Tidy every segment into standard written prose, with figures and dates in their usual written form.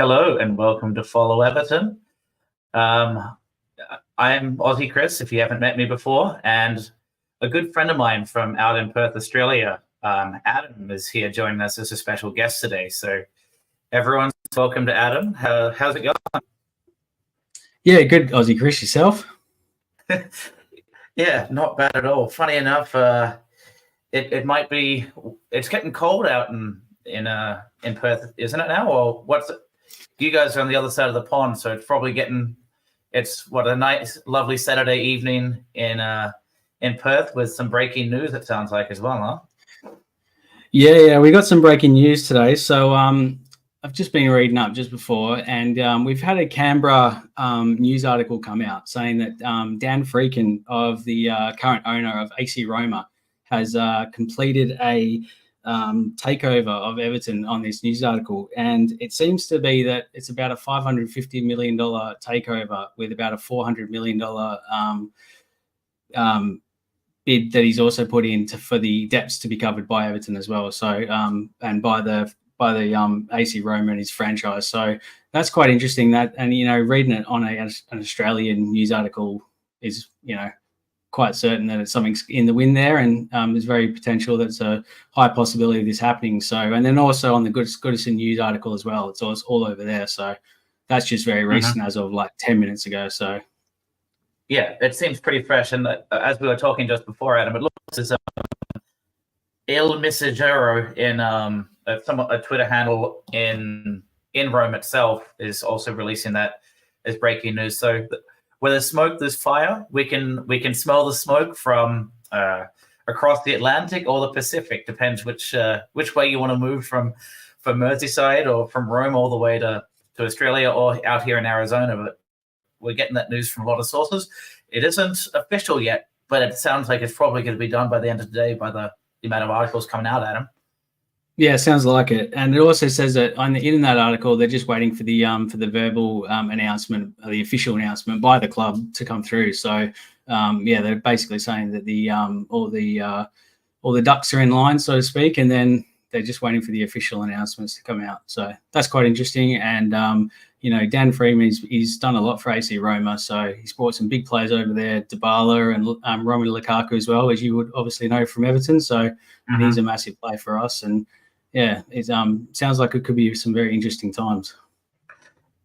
Hello and welcome to Follow Everton. I'm Aussie Chris, if you haven't met me before, and a good friend of mine from out in Perth, Australia, Adam, is here joining us as a special guest today. So everyone's welcome to Adam. How's it going? Yeah, good, Aussie Chris. Yourself? Yeah, not bad at all. Funny enough, it might be. It's getting cold out in Perth, isn't it now? Or you guys are on the other side of the pond, so it's probably getting. It's a nice, lovely Saturday evening in Perth with some breaking news. It sounds like as well, huh? Yeah, we got some breaking news today. So I've just been reading up just before, and we've had a Canberra news article come out saying that Dan Friedkin, of the current owner of AC Roma, has completed a takeover of Everton on this news article, and it seems to be that it's about a $550 million takeover with about a $400 million bid that he's also put in for the debts to be covered by Everton as well. So and by the AC Roma and his franchise. So that's quite interesting. That, and reading it on an Australian news article is quite certain that it's something's in the wind there, and there's very potential that's a high possibility of this happening. So, and then also on the Goodison news article as well, it's all over there. So that's just very recent, as of like 10 minutes ago. So yeah, it seems pretty fresh. And as we were talking just before, Adam, it looks as Il Messaggero in a Twitter handle in Rome itself is also releasing that as breaking news. So where there's smoke, there's fire. We can smell the smoke from across the Atlantic or the Pacific. Depends which way you want to move from Merseyside or from Rome all the way to Australia or out here in Arizona. But we're getting that news from a lot of sources. It isn't official yet, but it sounds like it's probably going to be done by the end of the day by the amount of articles coming out, Adam. Yeah, sounds like it. And it also says that in that article, they're just waiting for the verbal announcement, the official announcement by the club to come through. So they're basically saying that all the ducks are in line, so to speak, and then they're just waiting for the official announcements to come out. So that's quite interesting. And Dan Freeman, he's done a lot for AC Roma. So he's brought some big players over there, Dybala and Romelu Lukaku as well, as you would obviously know from Everton. So and he's a massive player for us. And yeah, it sounds like it could be some very interesting times.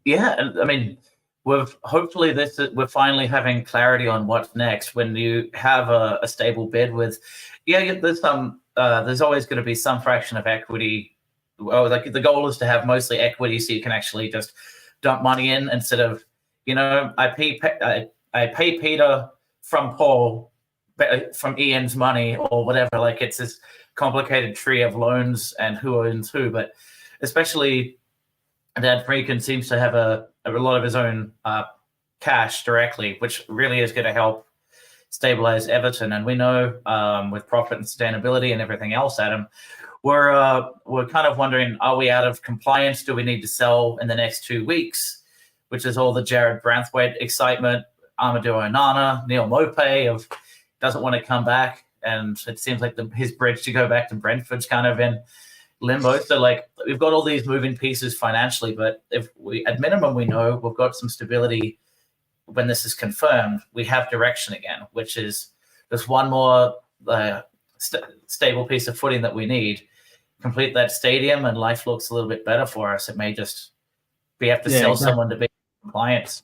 Yeah, I mean, we're finally having clarity on what's next. When you have a stable bid with, there's always going to be some fraction of equity. Well, like the goal is to have mostly equity, so you can actually just dump money in instead of, I pay Peter from Paul, from Ian's money or whatever. Like it's this complicated tree of loans and who owns who, but especially Dan Friedkin seems to have a lot of his own cash directly, which really is going to help stabilize Everton. And we know with profit and sustainability and everything else, Adam, we're kind of wondering, are we out of compliance? Do we need to sell in the next 2 weeks? Which is all the Jared Branthwaite excitement, Amadou Onana, Neil Maupay doesn't want to come back. And it seems like his bridge to go back to Brentford's kind of in limbo. So like we've got all these moving pieces financially, but if at minimum we know we've got some stability when this is confirmed, we have direction again, which is just one more stable piece of footing that we need. Complete that stadium and life looks a little bit better for us. It may just we have to sell someone to be compliant.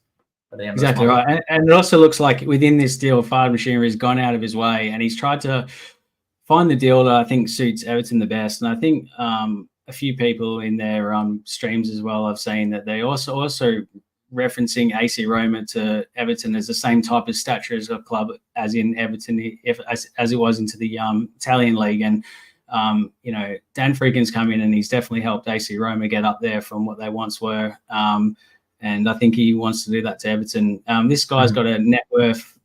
Exactly right. And it also looks like within this deal, Fard Machinery has gone out of his way and he's tried to find the deal that I think suits Everton the best. And I think a few people in their streams as well have saying that they also referencing AC Roma to Everton as the same type of stature as a club as in Everton, as it was into the Italian league. And Dan Friedkin's come in and he's definitely helped AC Roma get up there from what they once were. And I think he wants to do that to Everton. This guy's got a net worth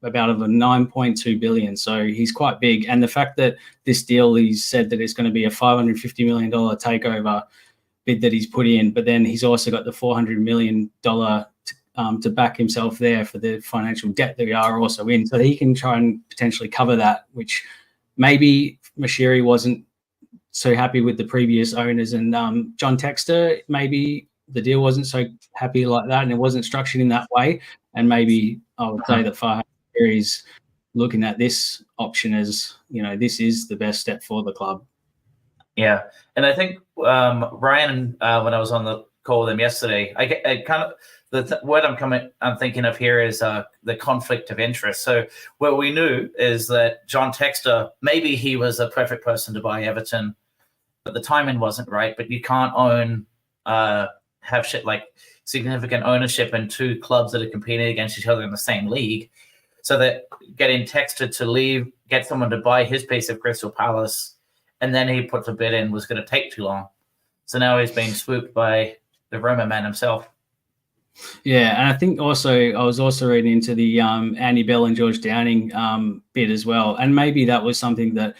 about of a 9.2 billion, so he's quite big. And the fact that this deal, he's said that it's going to be a $550 million takeover bid that he's put in, but then he's also got the $400 million to back himself there for the financial debt that we are also in, so he can try and potentially cover that, which maybe Mashiri wasn't so happy with the previous owners, and John Textor maybe the deal wasn't so happy like that, and it wasn't structured in that way. And maybe I would say that Farhad is looking at this option as, this is the best step for the club. Yeah, and I think Ryan, when I was on the call with him yesterday, I kind of the word I'm thinking of here is the conflict of interest. So what we knew is that John Textor, maybe he was a perfect person to buy Everton, but the timing wasn't right. But you can't have shit like significant ownership in two clubs that are competing against each other in the same league. So that getting Textor to leave, get someone to buy his piece of Crystal Palace, and then he puts a bid in was going to take too long. So now he's being swooped by the Roma man himself. Yeah, and I think I was also reading into the Andy Bell and George Downing bid as well, and maybe that was something that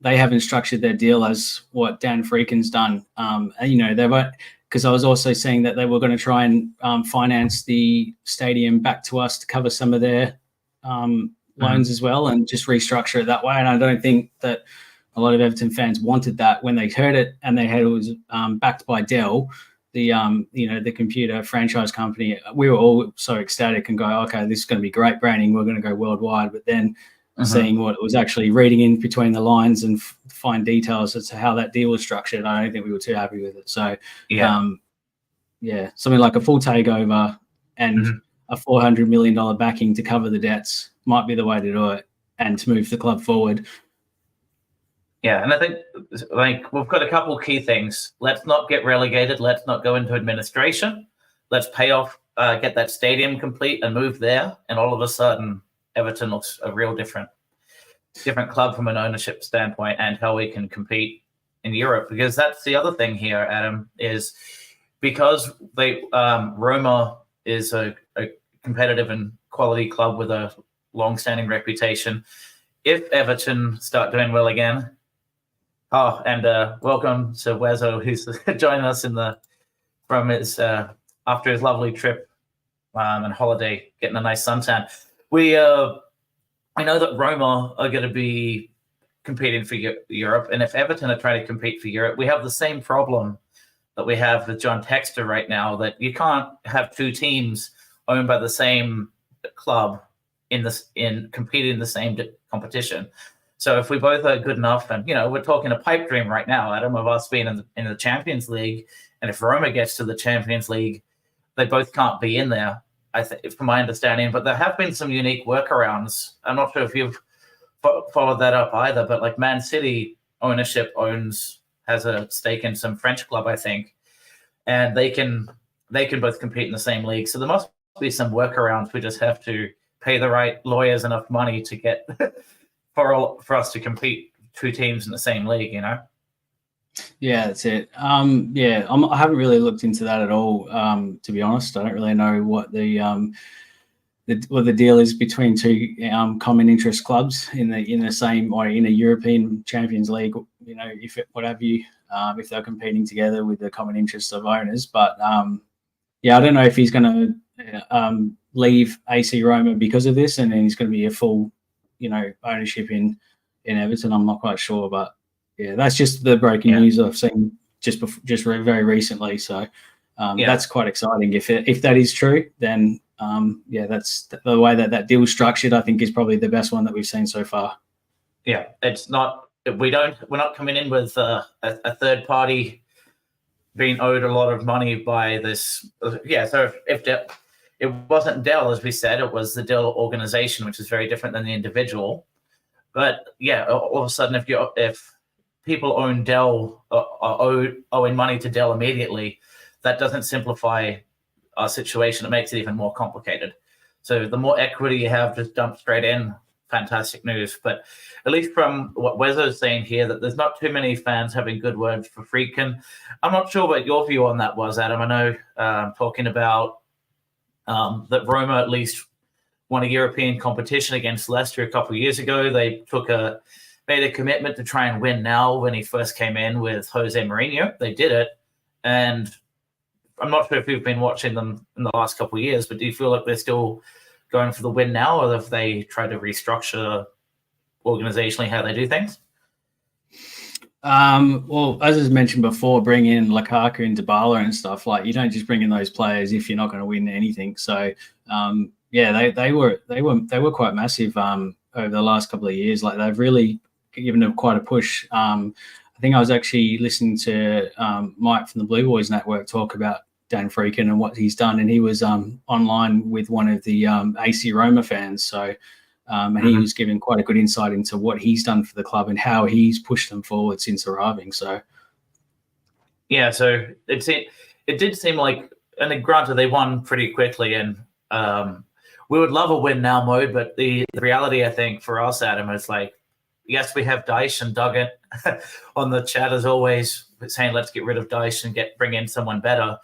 they haven't structured their deal as what Dan Friedkin's done. And, they were, because I was also saying that they were going to try and finance the stadium back to us to cover some of their loans as well, and just restructure it that way. And I don't think that a lot of Everton fans wanted that when they heard it, and they heard it was backed by Dell, the computer franchise company. We were all so ecstatic and go, okay, this is going to be great branding. We're going to go worldwide. But then seeing what it was actually, reading in between the lines and find details as to how that deal was structured, I don't think we were too happy with it. So, something like a full takeover and a $400 million backing to cover the debts might be the way to do it and to move the club forward. Yeah, and I think we've got a couple of key things. Let's not get relegated. Let's not go into administration. Let's pay off, get that stadium complete and move there. And all of a sudden, Everton looks a real different club from an ownership standpoint and how we can compete in Europe. Because that's the other thing here, Adam, is because Roma is a competitive and quality club with a long-standing reputation. If Everton start doing well again, and welcome to Wezo, who's joining us from his after his lovely trip and holiday, getting a nice suntan. I know that Roma are going to be competing for Europe, and if Everton are trying to compete for Europe, we have the same problem that we have with John Textor right now, that you can't have two teams owned by the same club in competing in the same competition. So if we both are good enough, and we're talking a pipe dream right now, Adam, of us being in the Champions League, and if Roma gets to the Champions League, they both can't be in there, I think, from my understanding. But there have been some unique workarounds. I'm not sure if you've followed that up either, but like Man City ownership has a stake in some French club, I think, and they can both compete in the same league. So there must be some workarounds. We just have to pay the right lawyers enough money to get for us to compete two teams in the same league, Yeah, that's it. I haven't really looked into that at all. To be honest, I don't really know what the deal is between two common interest clubs in the same, or in a European Champions League. If they're competing together with the common interests of owners. But I don't know if he's going to leave AC Roma because of this, and then he's going to be a full ownership in Everton. I'm not quite sure, but that's just the breaking news I've seen just very recently. So that's quite exciting. If that is true, then that's the way that deal is structured. I think is probably the best one that we've seen so far. Yeah, it's not. We're not coming in with a third party being owed a lot of money by this. So if it wasn't Dell, as we said, it was the Dell organization, which is very different than the individual. But all of a sudden, if people own Dell, owing money to Dell immediately, that doesn't simplify our situation. It makes it even more complicated. So the more equity you have, just dump straight in. Fantastic news. But at least from what Wezo's saying here, that there's not too many fans having good words for Friedkin. I'm not sure what your view on that was, Adam. I know talking about that Roma at least won a European competition against Leicester a couple of years ago. They made a commitment to try and win now. When he first came in with Jose Mourinho, they did it. And I'm not sure if you've been watching them in the last couple of years, but do you feel like they're still going for the win now, or if they try to restructure organizationally how they do things? Well, as I mentioned before, bring in Lukaku and Dybala and stuff. Like, you don't just bring in those players if you're not going to win anything. So, they were quite massive over the last couple of years. Like, they've really given them quite a push. I think I was actually listening to Mike from the Blue Boys Network talk about Dan Friedkin and what he's done, and he was online with one of the AC Roma fans. So, and he was giving quite a good insight into what he's done for the club and how he's pushed them forward since arriving. So, yeah, so it did seem like, and then granted they won pretty quickly, and we would love a win now mode, but the reality I think for us, Adam, is like, yes, we have Dyche and Duggan on the chat as always, saying let's get rid of Dyche and bring in someone better.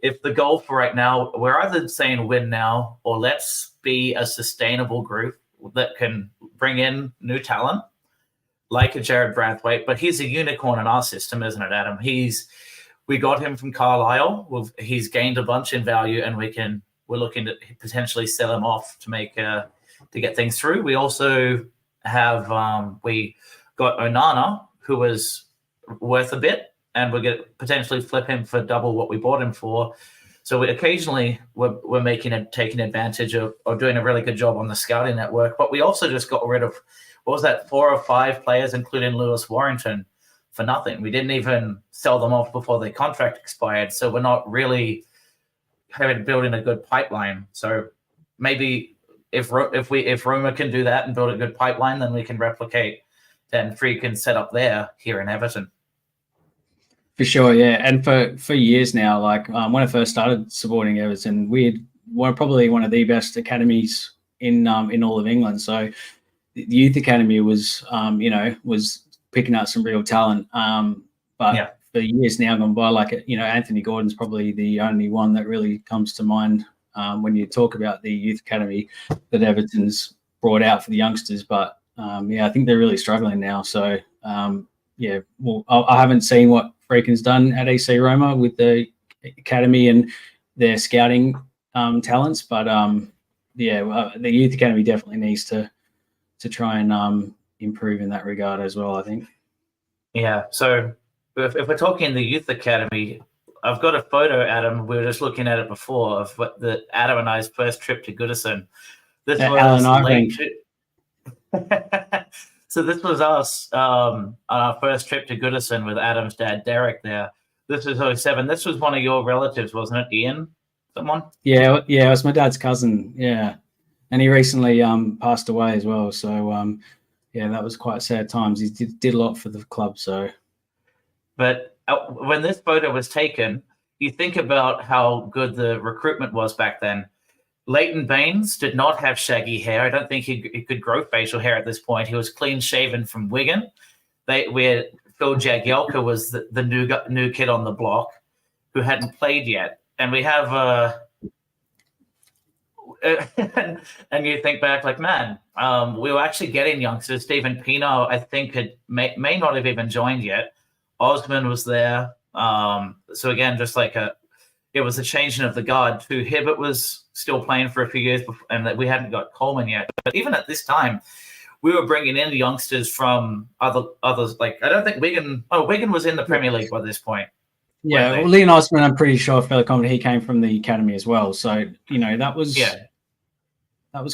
If the goal for right now, we're either saying win now or let's be a sustainable group that can bring in new talent, like a Jared Brathwaite, but he's a unicorn in our system, isn't it, Adam? We got him from Carlisle. He's gained a bunch in value, and we're looking to potentially sell him off to get things through. We also have we got Onana, who was worth a bit, and we're going to potentially flip him for double what we bought him for. So we're taking advantage of doing a really good job on the scouting network. But we also just got rid of, 4 or 5 players, including Lewis Warrington, for nothing. We didn't even sell them off before their contract expired. So we're not really building a good pipeline. So maybe if Roma can do that and build a good pipeline, then we can replicate Dan Friedkin set up there here in Everton. For sure, yeah. And for years now, like when I first started supporting Everton, we were probably one of the best academies in all of England. So the youth academy was picking out some real talent. But for years now gone by, like Anthony Gordon's probably the only one that really comes to mind when you talk about the youth academy that Everton's brought out for the youngsters. But I think they're really struggling now. So well, I haven't seen what Friedkin's done at AC Roma with the academy and their scouting talents, but the youth academy definitely needs to try and improve in that regard as well, I think. Yeah. So if we're talking the youth academy, I've got a photo, Adam. We were just looking at it before of the Adam and I's first trip to Goodison. This was late. So this was us on our first trip to Goodison with Adam's dad, Derek, there. This was 2007. This was one of your relatives, wasn't it, Ian? Someone? Yeah, it was my dad's cousin, yeah. And he recently passed away as well. So, that was quite sad times. He did a lot for the club. So, but when this photo was taken, you think about how good the recruitment was back then. Leighton Baines did not have shaggy hair. I don't think he could grow facial hair at this point. He was clean shaven from Wigan. Where Phil Jagielka was the new kid on the block who hadn't played yet. And we have and you think back like, man, we were actually getting youngsters. Stephen Pino, I think, may not have even joined yet. Osman was there. So again, just like it was a changing of the guard too. Hibbert was still playing for a few years before, and that we hadn't got Coleman yet. But even at this time, we were bringing in youngsters from others. Like, I don't think Wigan was in the Premier League by this point. Yeah, well, Leon Osman, I'm pretty sure, fellow comment, he came from the academy as well. So, that was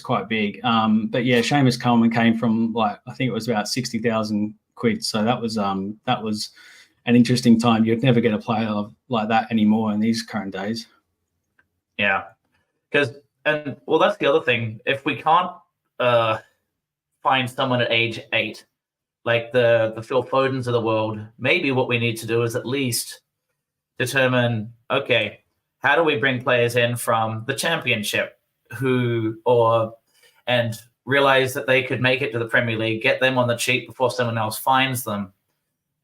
quite big. But yeah, Seamus Coleman came from, like, I think it was about 60,000 quid. So that was an interesting time. You'd never get a player like that anymore in these current days. Yeah. That's the other thing. If we can't find someone at age 8, like the Phil Fodens of the world, maybe what we need to do is at least determine, okay, how do we bring players in from the Championship and realize that they could make it to the Premier League, get them on the cheap before someone else finds them,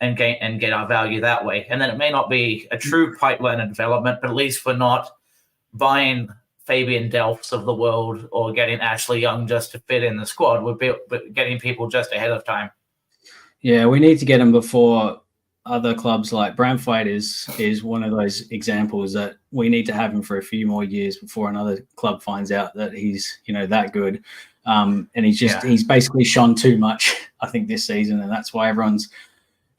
and get our value that way. And then it may not be a true pipeline of development, but at least we're not buying Fabian Delphs of the world or getting Ashley Young just to fit in the squad. We're getting people just ahead of time. Yeah, we need to get them before other clubs. Like Brathwaite is one of those examples that we need to have him for a few more years before another club finds out that he's that good. And he's basically shone too much, I think, this season, and that's why everyone's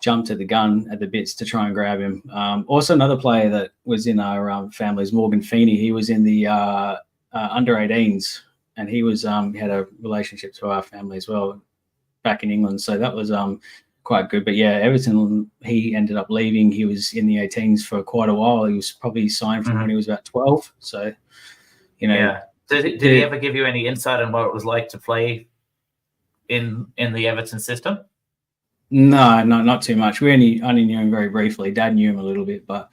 jumped at the gun at the bits to try and grab him. Also, another player that was in our family is Morgan Feeney. He was in the under 18s, and he was he had a relationship to our family as well back in England. So that was quite good. But yeah, Everton, he ended up leaving. He was in the 18s for quite a while. He was probably signed from when he was about 12. So, you know. Yeah. Did he ever give you any insight on what it was like to play in the Everton system? No, not too much. We only knew him very briefly. Dad knew him a little bit, but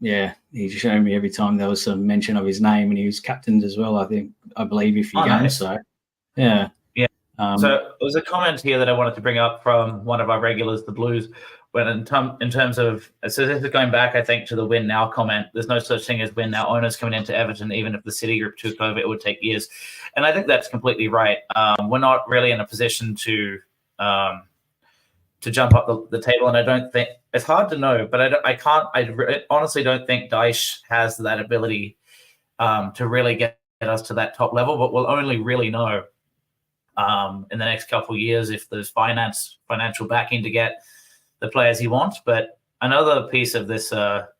yeah, he just showed me every time there was some mention of his name, and he was captained as well, I believe, a few games. Nice. So, yeah. Yeah. So there was a comment here that I wanted to bring up from one of our regulars, the Blues, when in terms of, so this is going back, I think, to the win now comment. There's no such thing as win now owners coming into Everton. Even if the City Group took over, it would take years. And I think that's completely right. We're not really in a position to jump up the table. And I don't think, it's hard to know, but I honestly don't think Dyche has that ability to really get us to that top level, but we'll only really know in the next couple of years if there's financial backing to get the players he wants. But another piece of this, like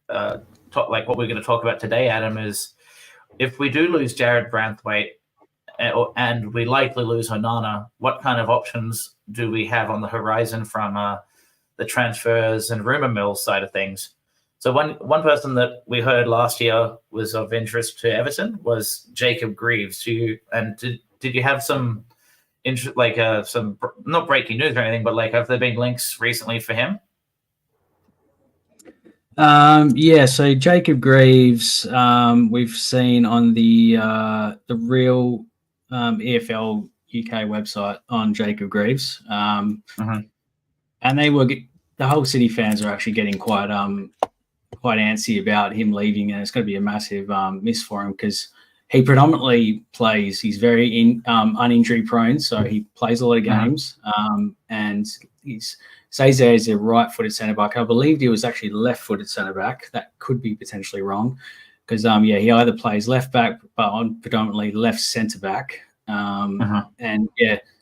what we're going to talk about today, Adam, is if we do lose Jared Branthwaite and we likely lose Onana, what kind of options do we have on the horizon from the transfers and rumour mill side of things? So one person that we heard last year was of interest to Everton was Jacob Greaves. Did you have some interest, like some not breaking news or anything, but like have there been links recently for him? Yeah, so Jacob Greaves, we've seen on the real EFL UK website on Jacob Greaves, and the whole City fans are actually getting quite antsy about him leaving, and it's going to be a massive miss for him because he predominantly plays. He's very uninjury prone, so he plays a lot of games, and he's says there is a right-footed centre back. I believed he was actually left-footed centre back. That could be potentially wrong because he either plays left back but on predominantly left centre back. And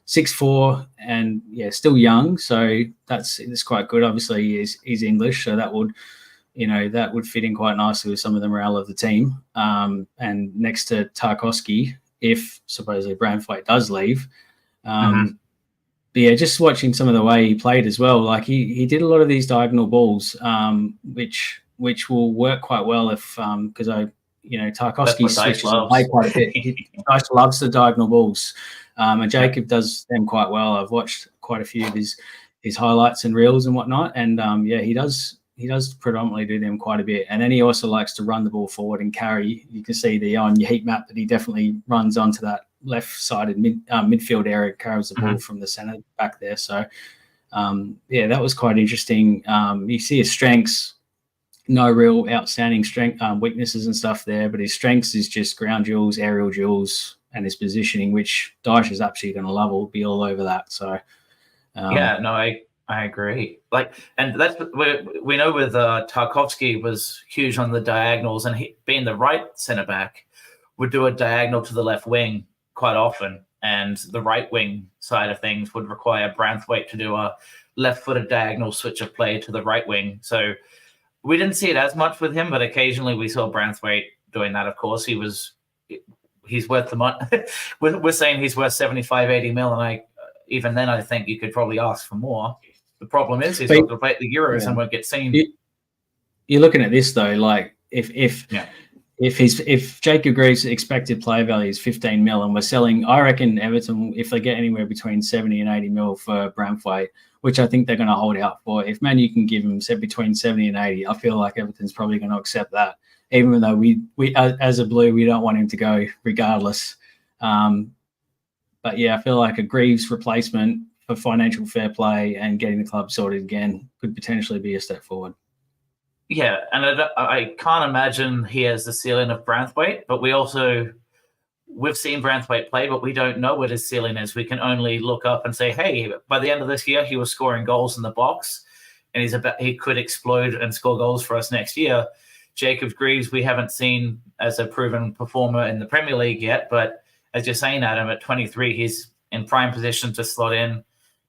6'4" and still young, so that's quite good. Obviously, he's English, so that would fit in quite nicely with some of the morale of the team. And next to Tarkowski, if supposedly Branthwaite does leave, but yeah, just watching some of the way he played as well, like he did a lot of these diagonal balls, which will work quite well if because Tarkowski switches away quite a bit. Dyche loves the diagonal balls, and Jacob does them quite well. I've watched quite a few of his highlights and reels and whatnot, and he does predominantly do them quite a bit. And then he also likes to run the ball forward and carry. You can see on your heat map that he definitely runs onto that left-sided midfield area, carries the ball from the centre back there. So, that was quite interesting. You see his strengths, no real outstanding weaknesses and stuff there, but his strengths is just ground duels, aerial duels, and his positioning, which Dyche is absolutely going to love. Will be all over that. So, I agree. And that's we know with Tarkowski was huge on the diagonals, and he, being the right centre back, would do a diagonal to the left wing quite often, and the right wing side of things would require Branthwaite to do a left-footed diagonal switch of play to the right wing. So we didn't see it as much with him, but occasionally we saw Branthwaite doing that. Of course, he's worth the money. We're saying he's worth 75, 80 mil, and even then I think you could probably ask for more. The problem is he's not going to play at the Euros and won't get seen. You're looking at this though, like if Jacob Greaves' expected player value is 15 mil and we're selling, I reckon Everton, if they get anywhere between 70 and 80 mil for Branthwaite, which I think they're going to hold out for, if Man U can give him between 70 and 80, I feel like Everton's probably going to accept that, even though we as a Blue, we don't want him to go regardless. But yeah, I feel like a Greaves replacement for financial fair play and getting the club sorted again could potentially be a step forward. Yeah, and I can't imagine he has the ceiling of Branthwaite, but we've seen Branthwaite play, but we don't know what his ceiling is. We can only look up and say, hey, by the end of this year, he was scoring goals in the box, and he could explode and score goals for us next year. Jacob Greaves, we haven't seen as a proven performer in the Premier League yet, but as you're saying, Adam, at 23, he's in prime position to slot in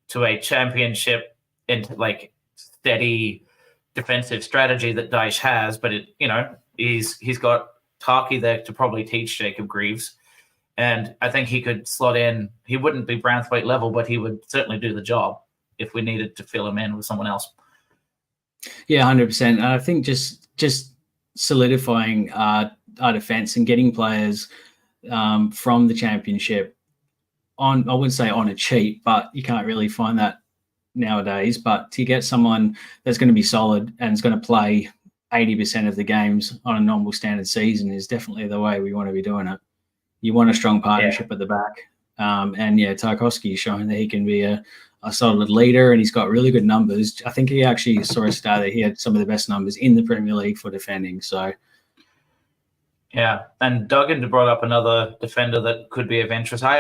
to a championship into like steady defensive strategy that Dyche has, but he's got Tarky there to probably teach Jacob Greaves. And I think he could slot in. He wouldn't be Branthwaite level, but he would certainly do the job if we needed to fill him in with someone else. Yeah, 100%. And I think just solidifying our defence and getting players from the championship on, I wouldn't say on a cheap, but you can't really find that nowadays. But to get someone that's going to be solid and is going to play 80% of the games on a normal standard season is definitely the way we want to be doing it. You want a strong partnership at the back. Tarkowski's showing that he can be a solid leader, and he's got really good numbers. I think he actually saw a stat that he had some of the best numbers in the Premier League for defending. So, yeah, and Duggan brought up another defender that could be of interest. I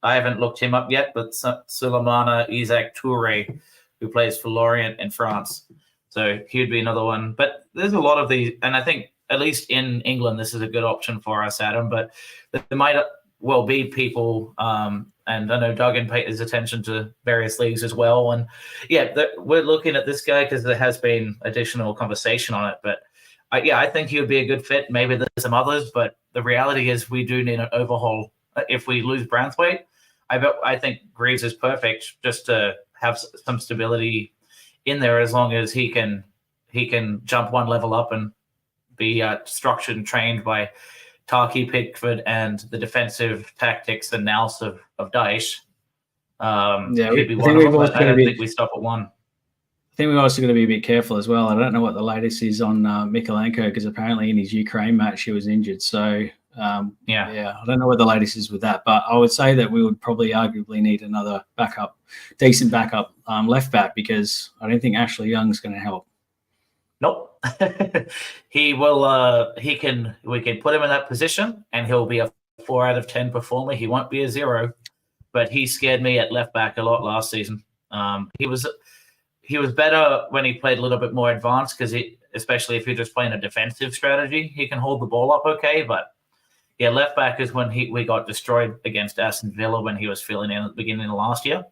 haven't looked him up yet, but Sulemana Isaac Toure, who plays for Lorient in France. So he'd be another one. But there's a lot of these, and I think at least in England, this is a good option for us, Adam. But there might well be people, and I know Duggan paid his attention to various leagues as well. And we're looking at this guy because there has been additional conversation on it. But I think he would be a good fit. Maybe there's some others, but the reality is we do need an overhaul. If we lose Branthwaite, I think Greaves is perfect just to have some stability in there, as long as he can jump one level up and be structured and trained by Tarky, Pickford, and the defensive tactics and nous of Dyche. He'd be one of them, but I don't think we stop at one. I think we're also going to be a bit careful as well. I don't know what the latest is on Mikolenko, because apparently in his Ukraine match he was injured. So, I don't know what the latest is with that. But I would say that we would probably arguably need another decent backup left back, because I don't think Ashley Young's going to help. Nope. He will. We can put him in that position, and he'll be a 4 out of 10 performer. He won't be a 0, but he scared me at left back a lot last season. He was better when he played a little bit more advanced, because especially if you're just playing a defensive strategy, he can hold the ball up okay. But left back is when we got destroyed against Aston Villa when he was filling in at the beginning of last year,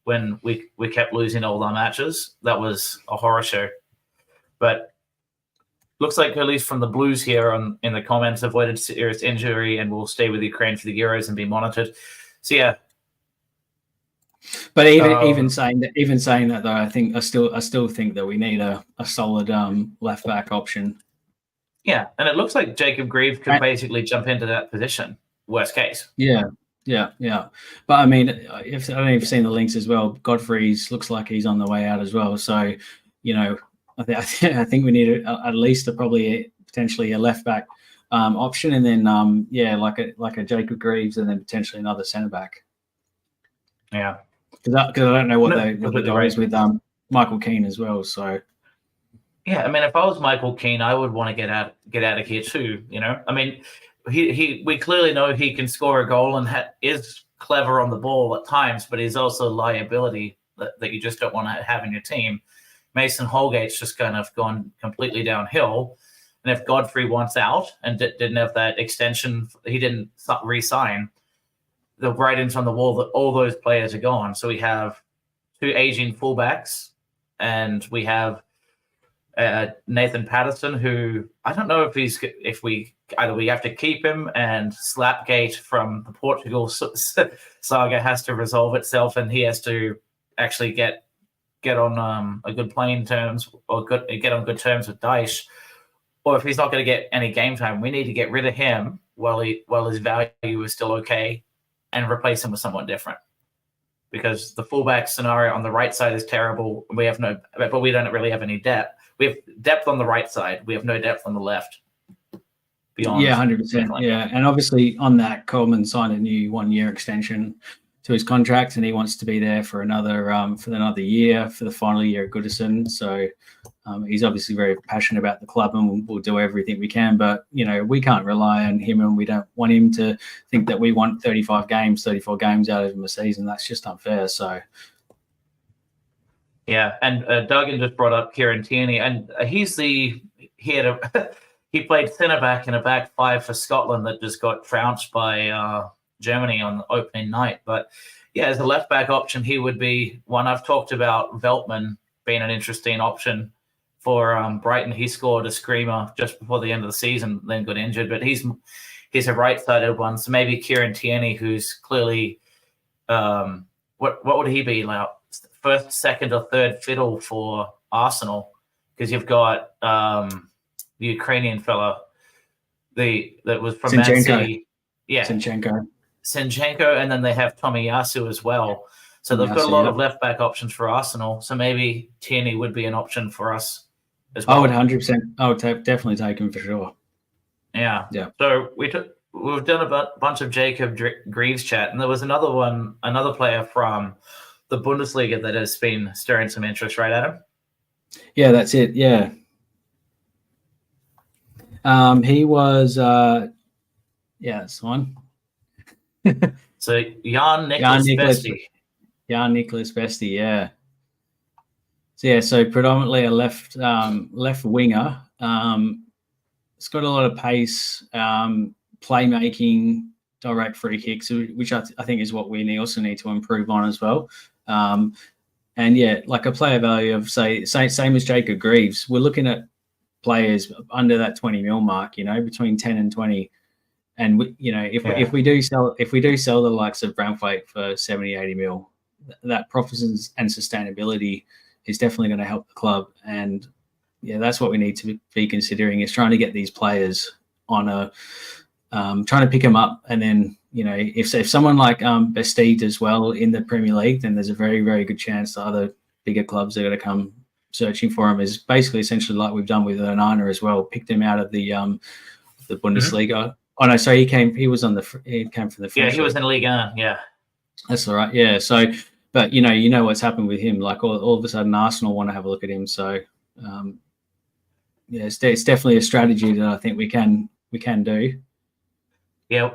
when we kept losing all our matches. That was a horror show. But looks like, at least from the Blues here in the comments, avoided serious injury and will stay with Ukraine for the Euros and be monitored. So yeah. But even saying that though, I still think that we need a solid left back option. Yeah, and it looks like Jacob Greaves could basically jump into that position. Worst case. Yeah. But I mean, I don't know if you've seen the links as well. Godfrey's looks like he's on the way out as well. So, I think we need at least potentially a left back option, and then like a Jacob Greaves, and then potentially another centre back. Yeah, because I don't know what the guys with Michael Keane as well. So yeah, I mean, if I was Michael Keane, I would want to get out of here too. I mean, we clearly know he can score a goal and is clever on the ball at times, but he's also a liability that you just don't want to have in your team. Mason Holgate's just kind of gone completely downhill. And if Godfrey wants out and didn't have that extension, he didn't re-sign, the writing's on the wall that all those players are gone. So we have 2 aging fullbacks, and we have Nathan Patterson, who I don't know if we have to keep him, and Slapgate from the Portugal saga has to resolve itself, and he has to actually get on a good playing terms, or get on good terms with Dyche. Or if he's not going to get any game time, we need to get rid of him while his value is still okay, and replace him with someone different. Because the fullback scenario on the right side is terrible. But we don't really have any depth. We have depth on the right side. We have no depth on the left. Beyond, 100%. Yeah, and obviously on that, Coleman signed a new 1-year extension to his contract, and he wants to be there for another year, for the final year at Goodison. So he's obviously very passionate about the club, and we'll do everything we can. But we can't rely on him, and we don't want him to think that we want 34 games out of him a season. That's just unfair. So yeah, and Duggan just brought up Kieran Tierney, and he played centre back in a back 5 for Scotland that just got trounced by Germany on the opening night. But yeah, as a left back option, he would be one. I've talked about Veltman been an interesting option for Brighton. He scored a screamer just before the end of the season, then got injured, but he's a right-sided one. So maybe Kieran Tierney, who's clearly what would he be, like first, second, or third fiddle for Arsenal? Because you've got the Ukrainian fella, that was from Man City. Yeah. Zinchenko, and then they have Tomiyasu as well. So they've got a lot of left-back options for Arsenal. So maybe Tierney would be an option for us as well. I would 100%. I would definitely take him for sure. Yeah. So we've done a bunch of Jacob Greaves chat, and there was another player from the Bundesliga that has been stirring some interest, right, Adam? Yeah, that's it. Yeah. He was, that's the one. So Jan-Nicholas Besti. Jan-Nicholas Besti, yeah. So predominantly a left winger. It's got a lot of pace, playmaking, direct free kicks, which I think is what we also need to improve on as well. And like a player value of same as Jacob Greaves. We're looking at players under that 20 mil mark, between 10 and 20. And if we do sell the likes of Braithwaite for 70, 80 mil, that profits and sustainability is definitely going to help the club. And that's what we need to be considering, is trying to get these players on trying to pick them up. And then, if someone like Besti does well in the Premier League, then there's a very, very good chance that other bigger clubs are going to come searching for him. Is basically essentially like we've done with Onana as well, picked him out of the Bundesliga. Mm-hmm. Oh no, so he came from the French. Yeah, he was in Ligue 1. Yeah, that's all right. Yeah, so but you know what's happened with him. Like all of a sudden, Arsenal want to have a look at him. So it's definitely a strategy that I think we can do. Yeah,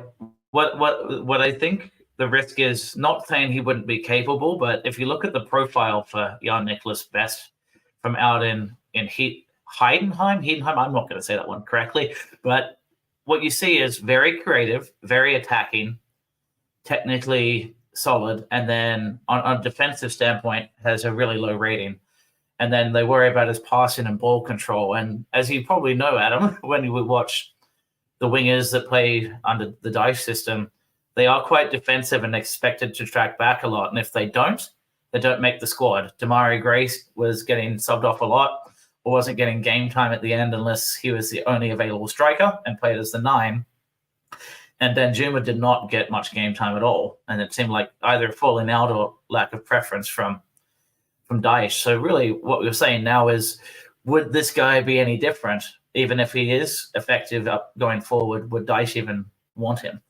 what I think the risk is, not saying he wouldn't be capable, but if you look at the profile for Jan-Nicholas Best from out in Heidenheim, I'm not going to say that one correctly, but what you see is very creative, very attacking, technically solid, and then on a defensive standpoint has a really low rating. And then they worry about his passing and ball control. And as you probably know, Adam, when you would watch the wingers that play under the Dyche system, they are quite defensive and expected to track back a lot. And if they don't make the squad. Damari Gray was getting subbed off a lot, or wasn't getting game time at the end unless he was the only available striker and played as the 9. And Danjuma did not get much game time at all. And it seemed like either falling out or lack of preference from Dyche. So really what we're saying now is, would this guy be any different? Even if he is effective going forward, would Dyche even want him?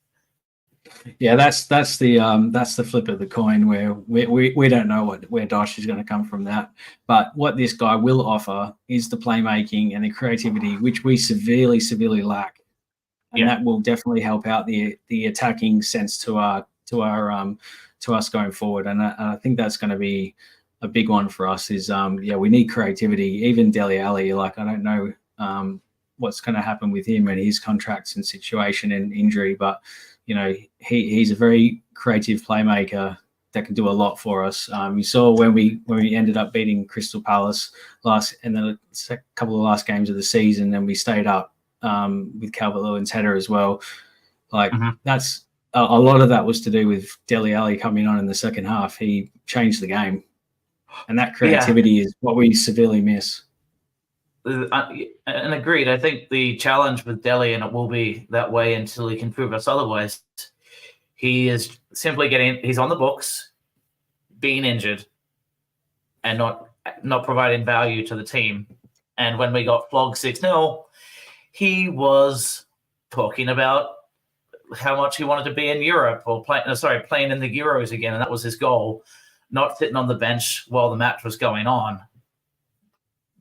Yeah, that's the flip of the coin, where we don't know where Dyche is going to come from that. But what this guy will offer is the playmaking and the creativity, which we severely lack, and that will definitely help out the attacking sense to us going forward. And I think that's going to be a big one for us. Is we need creativity. Even Dele Alli, like I don't know what's going to happen with him and his contracts and situation and injury, but he's a very creative playmaker that can do a lot for us. You saw when we ended up beating Crystal Palace and then a couple of last games of the season, and we stayed up with Calvert-Lewin's header as well. Like that's a lot of that was to do with Dele Alli coming on in the second half. He changed the game, and that creativity is what we severely miss. And agreed. I think the challenge with Dele, and it will be that way until he can prove us otherwise, he is simply he's on the books, being injured, and not providing value to the team. And when we got flogged 6-0, he was talking about how much he wanted to be in Europe, or playing in the Euros again, and that was his goal, not sitting on the bench while the match was going on.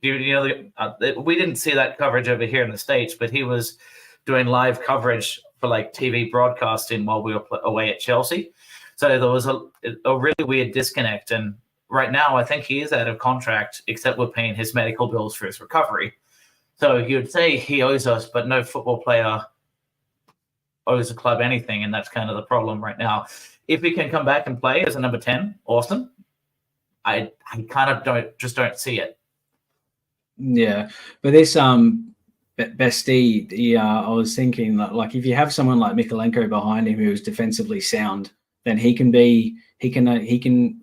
We didn't see that coverage over here in the States, but he was doing live coverage for like TV broadcasting while we were away at Chelsea. So there was a really weird disconnect. And right now, I think he is out of contract, except we're paying his medical bills for his recovery. So you'd say he owes us, but no football player owes the club anything. And that's kind of the problem right now. If he can come back and play as a number 10, awesome. I kind of don't see it. Yeah, but this Bestie, I was thinking that, like, if you have someone like Mikalenko behind him who is defensively sound, then he can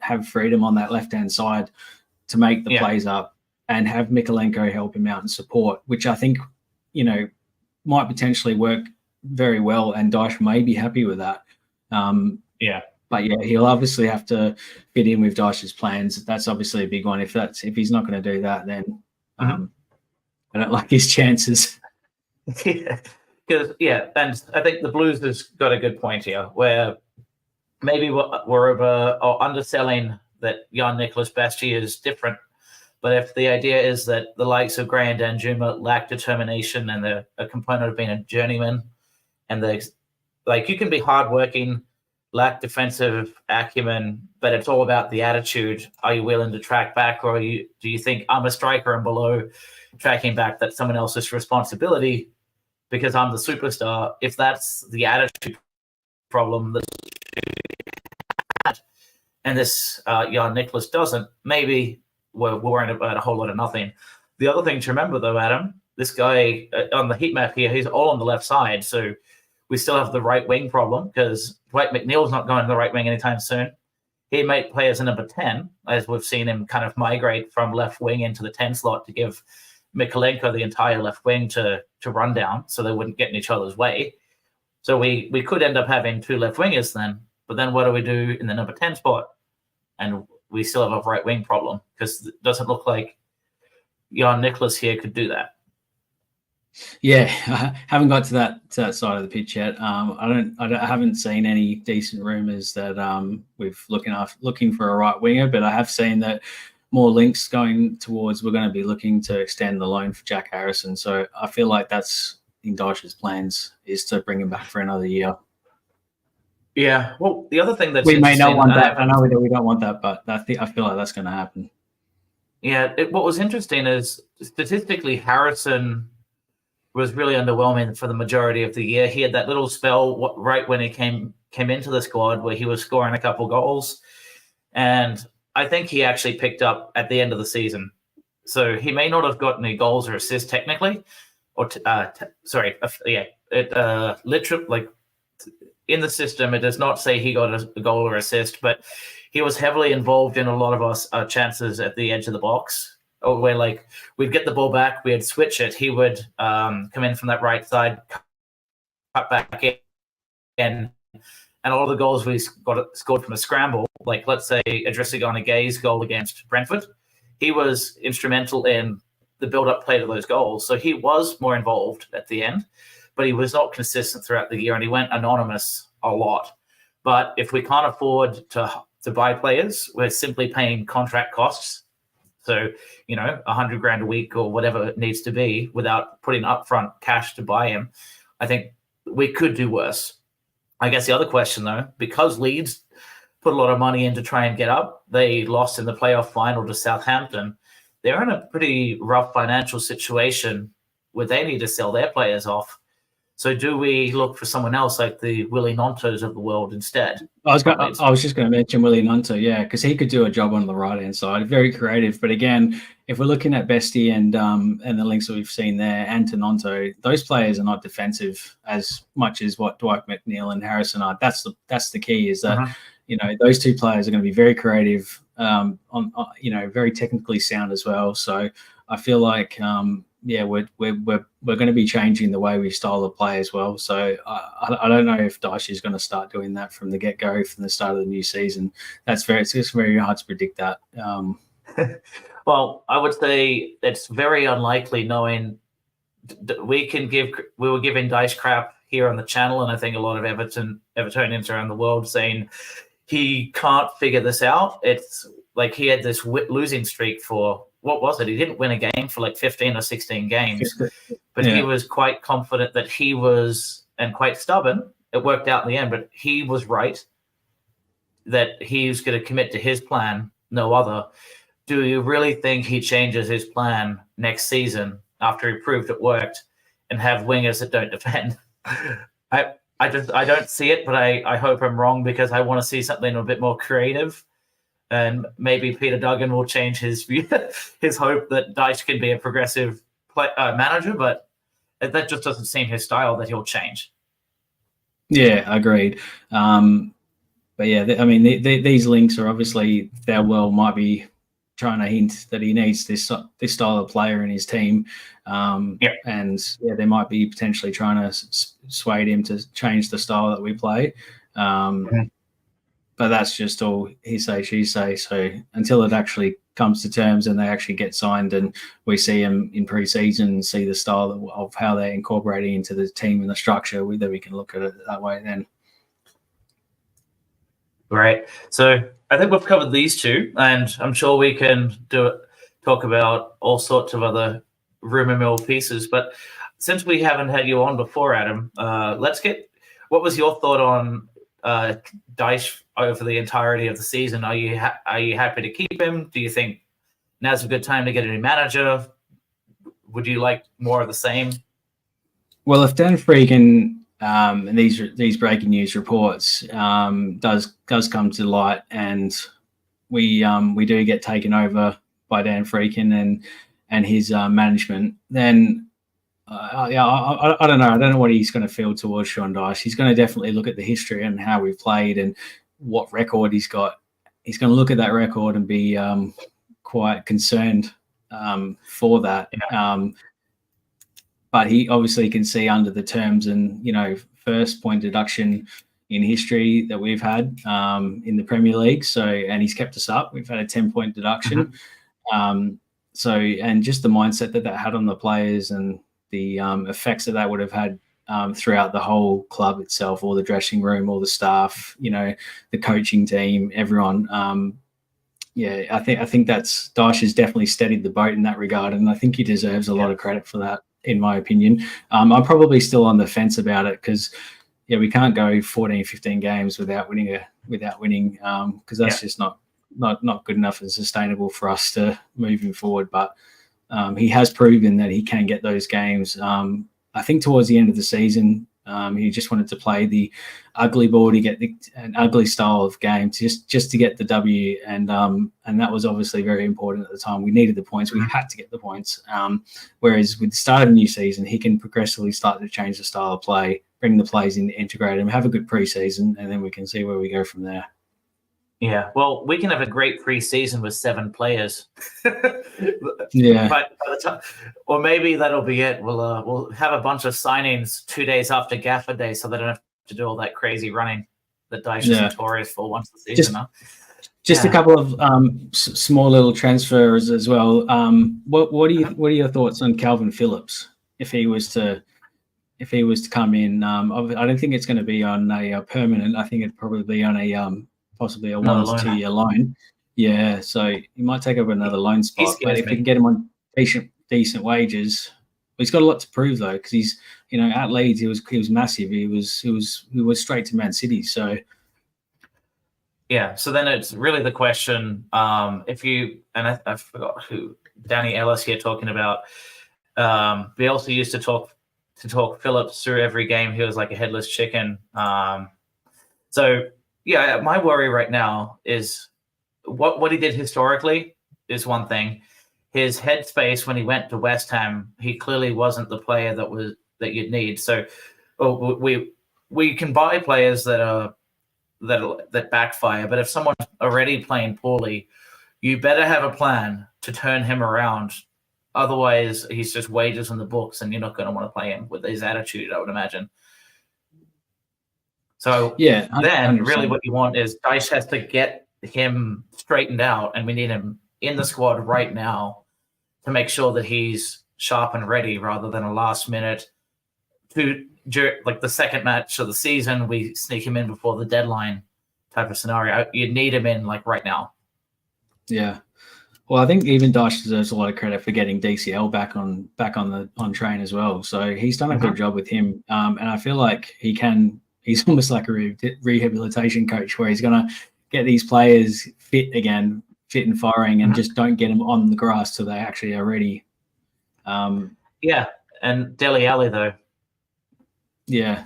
have freedom on that left hand side to make the plays up, and have Mikalenko help him out and support, which I think, you know, might potentially work very well, and Dyche may be happy with that. But yeah, he'll obviously have to fit in with Dyche's plans. That's obviously a big one. If he's not going to do that, then I don't like his chances. Because and I think the Blues has got a good point here, where maybe we're over or underselling that Jan Nicholas Bestie is different. But if the idea is that the likes of Gray and Danjuma lack determination, and they're a component of being a journeyman, and they, like, you can be hardworking, lack defensive acumen, but it's all about the attitude. Are you willing to track back, or do you think I'm a striker and below tracking back, that's someone else's responsibility because I'm the superstar? If that's the attitude problem and this Jan Nicholas doesn't, maybe we're worrying about a whole lot of nothing. The other thing to remember, though, Adam, this guy on the heat map here, he's all on the left side, so we still have the right wing problem, because Dwight McNeil's not going to the right wing anytime soon. He might play as a number 10, as we've seen him kind of migrate from left wing into the 10 slot to give Mikalenko the entire left wing to run down, so they wouldn't get in each other's way. So we could end up having two left wingers then, but then what do we do in the number 10 spot? And we still have a right wing problem, because it doesn't look like Jan Nicholas here could do that. Yeah, I haven't got to that side of the pitch yet. I haven't seen any decent rumours that we're looking for a right winger, but I have seen that more links going towards we're going to be looking to extend the loan for Jack Harrison. So I feel like that's in Dyche's plans, is to bring him back for another year. Yeah, well, the other thing that we may not want that. I know that we don't want that, but I feel like that's going to happen. Yeah, what was interesting is statistically, Harrison was really underwhelming for the majority of the year. He had that little spell right when he came into the squad where he was scoring a couple goals, and I think he actually picked up at the end of the season. So he may not have got any goals or assists technically, or literally, like, in the system, it does not say he got a goal or assist, but he was heavily involved in a lot of our chances at the edge of the box, or where, like, we'd get the ball back, we'd switch it, he would come in from that right side, cut back in, and all the goals we scored from a scramble, like, let's say Adrissagana Gay's goal against Brentford, he was instrumental in the build-up play to those goals. So he was more involved at the end, but he was not consistent throughout the year, and he went anonymous a lot. But if we can't afford to buy players, we're simply paying contract costs. So, you know, $100,000 a week or whatever it needs to be without putting upfront cash to buy him. I think we could do worse. I guess the other question, though, because Leeds put a lot of money in to try and get up, they lost in the playoff final to Southampton. They're in a pretty rough financial situation where they need to sell their players off. So do we look for someone else like the Willie Nontos of the world instead? I was just going to mention Willie Nonto, yeah, because he could do a job on the right-hand side. Very creative. But again, if we're looking at Bestie and the links that we've seen there, and to Nonto, those players are not defensive as much as what Dwight McNeil and Harrison are. That's the key, is that you know, those two players are going to be very creative, very technically sound as well. So I feel like we're going to be changing the way we style the play as well. So I don't know if Dyche is going to start doing that from the get-go, from the start of the new season. It's just very hard to predict that. Well, I would say it's very unlikely, knowing we were giving Dyche crap here on the channel, and I think a lot of Evertonians around the world saying he can't figure this out. It's like he had this losing streak for, what was it? He didn't win a game for like 15 or 16 games, but he was quite confident that he was, and quite stubborn. It worked out in the end, but he was right that he's going to commit to his plan, no other. Do you really think he changes his plan next season after he proved it worked and have wingers that don't defend? I don't see it, but I hope I'm wrong, because I want to see something a bit more creative. and maybe Peter Duggan will change his his hope that Dyche can be a progressive manager, but that just doesn't seem his style that he'll change. Yeah, agreed. But yeah, I mean, these links are obviously Thelwell might be trying to hint that he needs this style of player in his team, and yeah, they might be potentially trying to sway him to change the style that we play. But that's just all he say, she say. So until it actually comes to terms and they actually get signed and we see them in pre-season and see the style of how they're incorporating into the team and the structure, whether we can look at it that way then. Right. So I think we've covered these two, and I'm sure we can talk about all sorts of other rumor mill pieces. But since we haven't had you on before, Adam, what was your thought on Dyche over the entirety of the season? Are you happy to keep him? Do you think now's a good time to get a new manager? Would you like more of the same? Well, if Dan Friedkin and these breaking news reports does come to light, and we do get taken over by Dan Friedkin and his management, then I don't know. I don't know what he's going to feel towards Sean Dyche. He's going to definitely look at the history and how we've played and what record he's got. He's going to look at that record and be quite concerned for that. Yeah. But he obviously can see under the terms and, first point deduction in history that we've had in the Premier League. So, and he's kept us up. We've had a 10-point deduction. So, and just the mindset that had on the players and the effects that would have had throughout the whole club itself, all the dressing room, all the staff, the coaching team, everyone. I think that's Dyche has definitely steadied the boat in that regard, and I think he deserves a lot of credit for that, in my opinion. I'm probably still on the fence about it because, we can't go 14, 15 games without winning because that's just not good enough and sustainable for us to moving forward. But he has proven that he can get those games. I think towards the end of the season, he just wanted to play the ugly ball to get an ugly style of game just to get the W, and that was obviously very important at the time. We needed the points. We had to get the points. Whereas with the start of a new season, he can progressively start to change the style of play, bring the plays in, integrate them, have a good preseason, and then we can see where we go from there. Yeah, well, we can have a great pre-season with 7 players. Yeah, but by the time, or maybe that'll be it. We'll have a bunch of signings 2 days after Gaffer Day, so they don't have to do all that crazy running that Dyche is notorious for once the season. Just a couple of small little transfers as well. What are your thoughts on Calvin Phillips if he was to come in? I don't think it's going to be on a permanent. I think it'd probably be on a possibly a 1 to 2 year loan. Yeah, so he might take up another loan spot. But if we can get him on decent wages, he's got a lot to prove though, because he's at Leeds he was massive. He was straight to Man City. So yeah, so then it's really the question. If you and I forgot who Danny Ellis here talking about. Bielsa used to talk Phillips through every game. He was like a headless chicken. So. Yeah, my worry right now is what he did historically is one thing. His headspace when he went to West Ham, he clearly wasn't the player that you'd need. So we can buy players that backfire, but if someone's already playing poorly, you better have a plan to turn him around. Otherwise, he's just wages in the books, and you're not going to want to play him with his attitude, I would imagine. So yeah, then really what you want is Dyche has to get him straightened out, and we need him in the squad right now to make sure that he's sharp and ready rather than a last minute like the second match of the season, we sneak him in before the deadline type of scenario. You need him in like right now. Yeah. Well, I think even Dyche deserves a lot of credit for getting DCL back on train as well. So he's done a good job with him. And I feel like he's almost like a rehabilitation coach where he's going to get these players fit again, fit and firing, and just don't get them on the grass till they actually are ready. Yeah, and Dele Alli though. Yeah.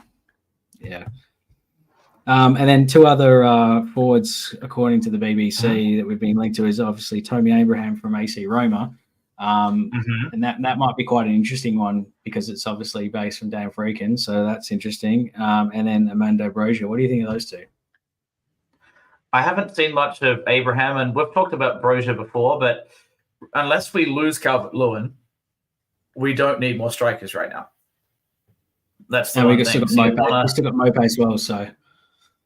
And then two other forwards, according to the BBC, that we've been linked to is obviously Tommy Abraham from AC Roma. And that might be quite an interesting one because it's obviously based on Dan Friedkin, so that's interesting. And then Amanda Brozier. What do you think of those two? I haven't seen much of Abraham, and we've talked about Brozier before, but unless we lose Calvert-Lewin, we don't need more strikers right now. That's the one thing. We still got Mope as well, so...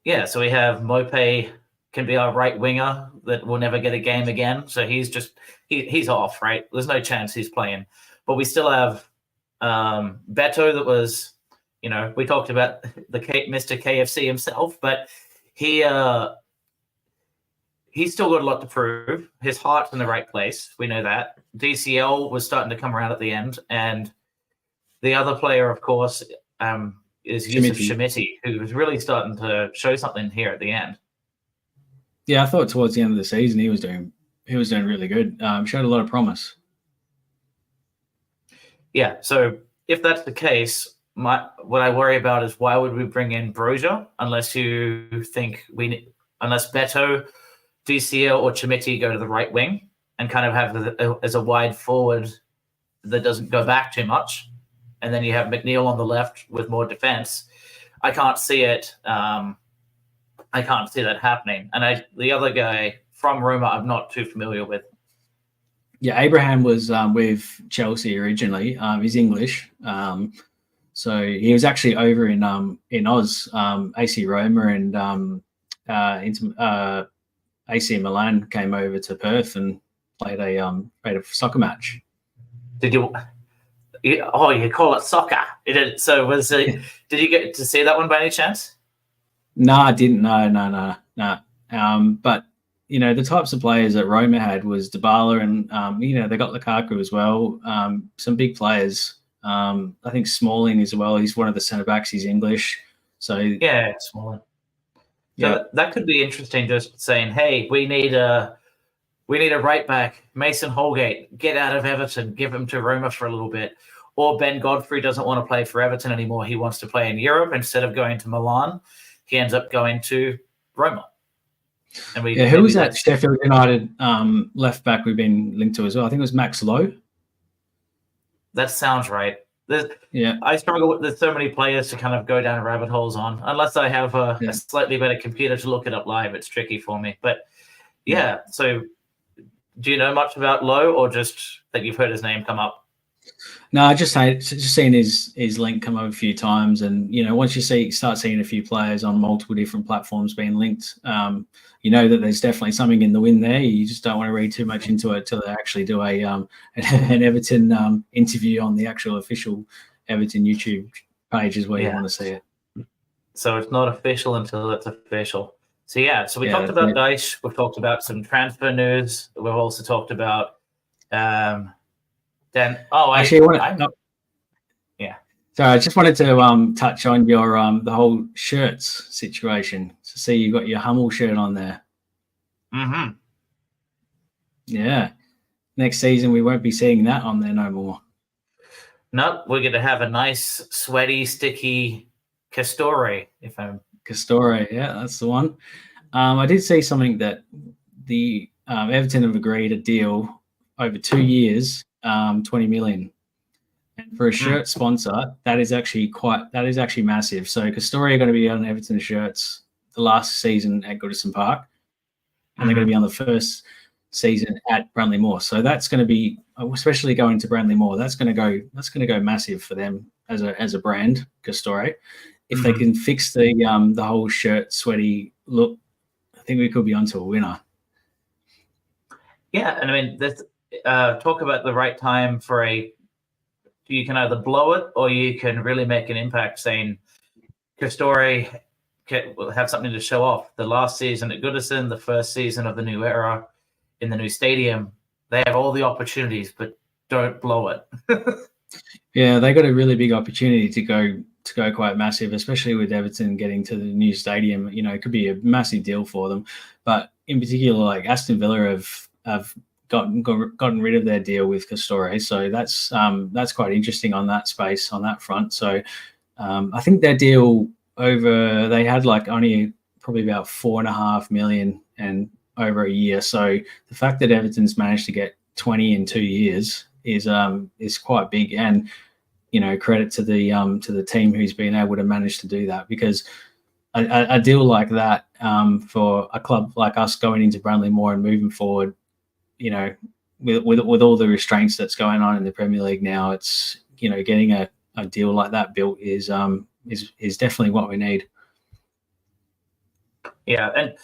Yeah, so we have Mope can be our right winger that will never get a game again. So he's off, right? There's no chance he's playing. But we still have Beto that was, we talked about Mr. KFC himself, but he's still got a lot to prove. His heart's in the right place. We know that. DCL was starting to come around at the end. And the other player, of course, is Yusuf Shamiti, who was really starting to show something here at the end. Yeah, I thought towards the end of the season he was doing really good. Showed a lot of promise. Yeah, so if that's the case, what I worry about is why would we bring in Brozier unless you think unless Beto, DCL, or Shamiti go to the right wing and kind of have as a wide forward that doesn't go back too much. And then you have McNeil on the left with more defense. I can't see it. I can't see that happening. And the other guy from Roma, I'm not too familiar with. Yeah, Abraham was with Chelsea originally. He's English, so he was actually over in Oz, AC Roma, and AC Milan came over to Perth and played a soccer match. Did you? Oh, you call it soccer? So was it? Did you get to see that one by any chance? No, I didn't. No. But the types of players that Roma had was Dybala, and they got Lukaku as well. Some big players. I think Smalling as well. He's one of the centre backs. He's English. So yeah, Smalling. So that could be interesting. Just saying, hey, we need a right back. Mason Holgate, get out of Everton, give him to Roma for a little bit. Or Ben Godfrey doesn't want to play for Everton anymore. He wants to play in Europe instead of going to Milan. He ends up going to Roma. And who was that Sheffield United left back we've been linked to as well? I think it was Max Lowe. That sounds right. I struggle with. There's so many players to kind of go down rabbit holes on. Unless I have a slightly better computer to look it up live, it's tricky for me. But so do you know much about Lowe, or just that you've heard his name come up? No, I just seen his link come up a few times, and once you start seeing a few players on multiple different platforms being linked, that there's definitely something in the wind there. You just don't want to read too much into it till they actually do an Everton interview on the actual official Everton YouTube page is where you want to see it. So it's not official until it's official. So we talked about Dyche. We've talked about some transfer news. We've also talked about So I just wanted to touch on your the whole shirts situation. So see, you got your Hummel shirt on there. Mm-hmm. Yeah. Next season we won't be seeing that on there no more. No, we're going to have a nice, sweaty, sticky Castore. Castore, yeah, that's the one. I did see something that the Everton have agreed a deal over 2 years, 20 million. And for a shirt sponsor, that is actually massive. So Castore are going to be on Everton shirts the last season at Goodison Park, and they're going to be on the first season at Bramley Moore. So that's going to be, especially going to Bramley Moore, that's going to go massive for them as a brand, Castore. If they can fix the whole shirt sweaty look, I think we could be onto a winner. Yeah, and I mean, talk about the right time for you can either blow it or you can really make an impact, saying Castore will have something to show off. The last season at Goodison, the first season of the new era in the new stadium, they have all the opportunities, but don't blow it. Yeah, they got a really big opportunity to go quite massive, especially with Everton getting to the new stadium. It could be a massive deal for them. But in particular, like Aston Villa have gotten rid of their deal with Castore, so that's quite interesting on that space, on that front. So I think their deal they had like only probably about 4.5 million and over a year. So the fact that Everton's managed to get 20 in 2 years is quite big, and credit to the team who's been able to manage to do that, because a deal like that for a club like us going into Burnley-Moore and moving forward, with all the restraints that's going on in the Premier League now, it's getting a deal like that built is definitely what we need. Yeah, and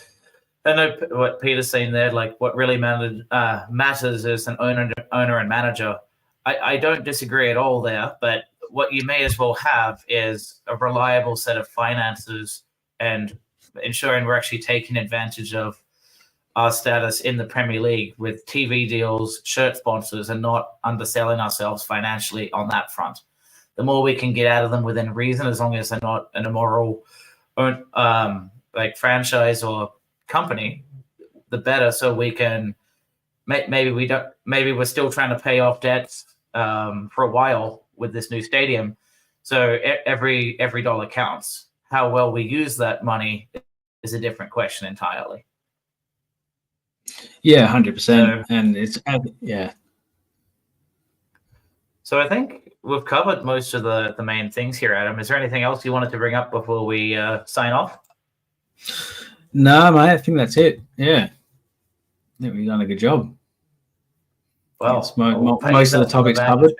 I know what Peter's saying there. Like, what really matters is an owner and manager. I don't disagree at all there, but what you may as well have is a reliable set of finances and ensuring we're actually taking advantage of our status in the Premier League with TV deals, shirt sponsors, and not underselling ourselves financially on that front. The more we can get out of them within reason, as long as they're not an immoral like franchise or company, the better. So we can maybe we're still trying to pay off debts for a while with this new stadium. So every dollar counts. How well we use that money is a different question entirely. Yeah, 100%. And it's yeah. So I think we've covered most of the main things here, Adam. Is there anything else you wanted to bring up before we sign off? No, mate, I think that's it. Yeah. I think we've done a good job. Well, most of the topics covered.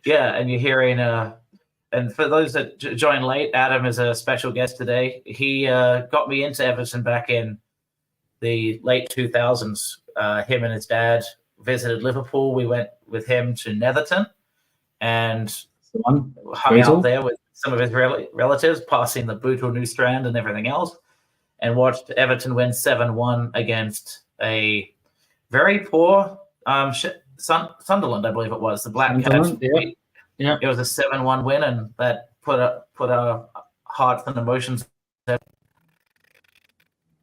Yeah, and you're hearing, and for those that joined late, Adam is a special guest today. He got me into Everton back in the late 2000s. Him and his dad visited Liverpool. We went with him to Netherton and hung out there with some of his relatives, passing the Bootle New Strand and everything else, and watched Everton win 7-1 against a very poor Sunderland, I believe it was. The Black Cats. Yeah. It was a 7-1 win, and that put our hearts and emotions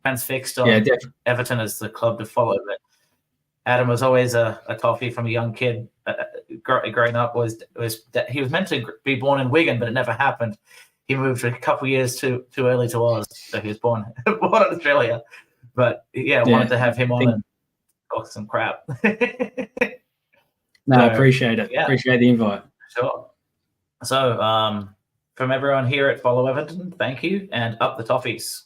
transfixed on Everton as the club to follow. But Adam was always a toffee from a young kid. Growing up, he was meant to be born in Wigan, but it never happened. He moved a couple of years too early to Oz, so he was born in Australia. But wanted to have him on and talk some crap. No, I appreciate it. Yeah. Appreciate the invite. Sure. So from everyone here at Follow Everton, thank you, and up the toffees.